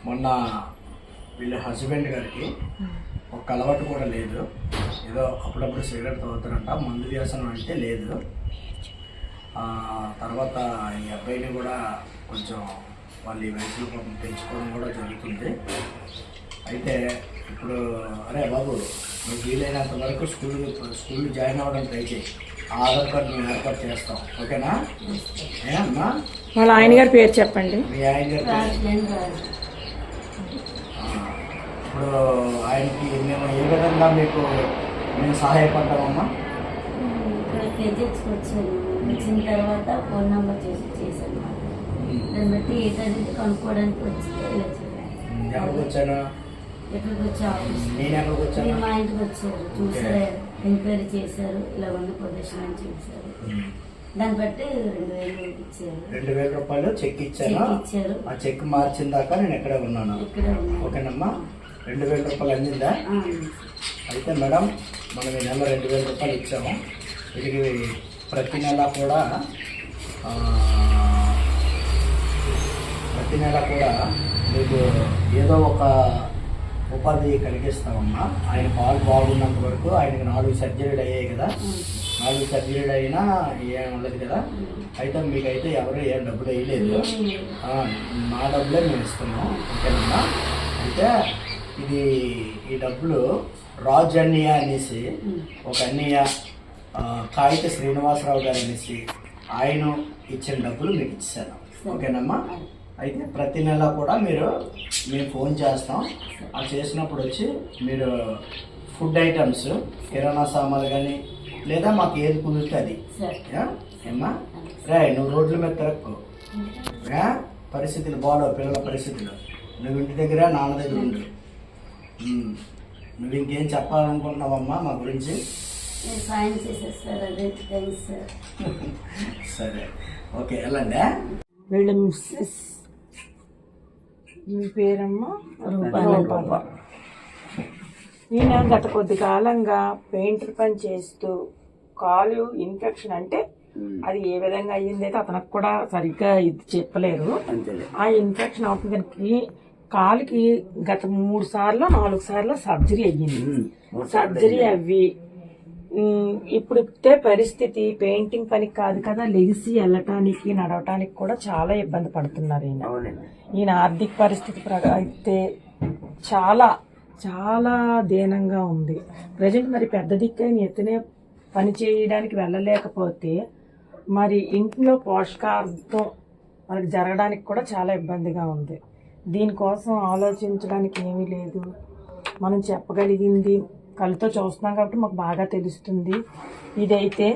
మొన్న వీళ్ళ హస్బెండ్ గారికి ఒక అలవాటు కూడా లేదు, ఏదో అప్పుడప్పుడు సిగరెట్ తాగుతారంట, మందు వ్యసనం అంటే లేదు. తర్వాత ఈ అబ్బాయిని కూడా కొంచెం వాళ్ళు ఈ వయసులో పెంచుకోవడం కూడా జరుగుతుంది. అయితే ఇప్పుడు అరే బాబు, నువ్వు వీలైనంత వరకు స్కూల్ జాయిన్ అవ్వడం ట్రై చేయి. ఆధార్ కార్డు మేము ఏర్పాటు చేస్తాం, ఓకేనా? అమ్మా, వాళ్ళ ఆయన గారి పేరు చెప్పండి. మీ ఆయన గారి ఇప్పుడు ఆయనకి మేము ఏ విధంగా మీకు మేము సహాయపడ్డామమ్మా? వచ్చిన తర్వాత ఫోన్ నెంబర్ చేశాను. దాన్ని బట్టి ఏదైతే కనుక్కోవడానికి వస్తే ఎక్కడికి వచ్చాను? ఎక్కడికి వచ్చా? నేను ఎక్కడికి వచ్చాను? మా ఇంటికి వచ్చారు, చూసారు, ఎంక్వైరీ చేశారు, ఇలా ఉన్న పొజిషన్ అని చూసారు. దాన్ని బట్టి 2,000 ఇచ్చారు. 2,000 రూపాయలు చెక్ ఇచ్చాను. ఆ చెక్ మార్చిన దాకా నేను ఎక్కడే ఉన్నాను, ఓకేనమ్మా? 2,000 రూపాయలు అందిందా? అయితే మేడం, మనం ఈ నెల 2,000 రూపాయలు ఇచ్చాము. వీటికి ప్రతి నెల కూడా మీకు ఏదో ఒక ఉపాధి కలిగిస్తామమ్మా. ఆయన పాలు బాగున్నంత వరకు. ఆయనకి 4 సర్జరీలు అయ్యాయి కదా, 4 సర్జరీలు అయినా ఏం ఉండదు కదా. అయితే మీకైతే ఎవరు ఏం డబ్బులు వేయలేదు, మా డబ్బులే మేము ఇస్తున్నాం, ఓకేనమ్మా? అయితే ఈ డబ్బులు రాజ్ అన్నయ్య అనేసి ఒక అన్నయ్య, కాగిత శ్రీనివాసరావు గారు అనేసి ఆయన ఇచ్చిన డబ్బులు మీకు ఇచ్చాను, ఓకేనమ్మా? అయితే ప్రతి నెల కూడా మేము ఫోన్ చేస్తాం. ఆ చేసినప్పుడు వచ్చి మీరు ఫుడ్ ఐటమ్స్, కిరాణా సామాన్లు కానీ లేదా మాకు ఏది కుదురుతుంది ఏమ్మా. నువ్వు రోడ్ల మీద తిరక్కు, పరిస్థితులు బాగోవు, పిల్లల పరిస్థితులు. నువ్వు ఇంటి దగ్గర నాన్న దగ్గర ఉండు. నువ్వు ఇంకేం చెప్పాలనుకుంటున్నావమ్మా మా గురించి? సరే, ఓకే, వెళ్ళండి. వీళ్ళ మిస్సెస్, మీ పేరమ్మా? రూపా. నేను గత కొద్ది కాలంగా పెయింటర్ పని చేస్తూ కాలు ఇన్ఫెక్షన్, అంటే అది ఏ విధంగా అయ్యింది అయితే అతనికి కూడా సరిగ్గా ఇది చెప్పలేరు. ఆ ఇన్ఫెక్షన్ అవుతుందానికి కాలుకి గత 3 సార్లు 4 సార్లు సర్జరీ అయ్యింది. సర్జరీ అవి ఇప్పుడే పరిస్థితి పెయింటింగ్ పనికి కాదు కదా, లెగిసి వెళ్ళటానికి నడవటానికి కూడా చాలా ఇబ్బంది పడుతున్నారు. ఈయన ఆర్థిక పరిస్థితి అయితే చాలా చాలా దీనంగా ఉంది ప్రజెంట్. మరి పెద్ద దిక్కైన ఎత్తునే పని చేయడానికి వెళ్ళలేకపోతే మరి ఇంట్లో పోషకార్థం మనకి జరగడానికి కూడా చాలా ఇబ్బందిగా ఉంది. దీనికోసం ఆలోచించడానికి ఏమీ లేదు. మనం చెప్పగలిగింది కళ్ళతో చూస్తున్నాం కాబట్టి మాకు బాగా తెలుస్తుంది. ఇదైతే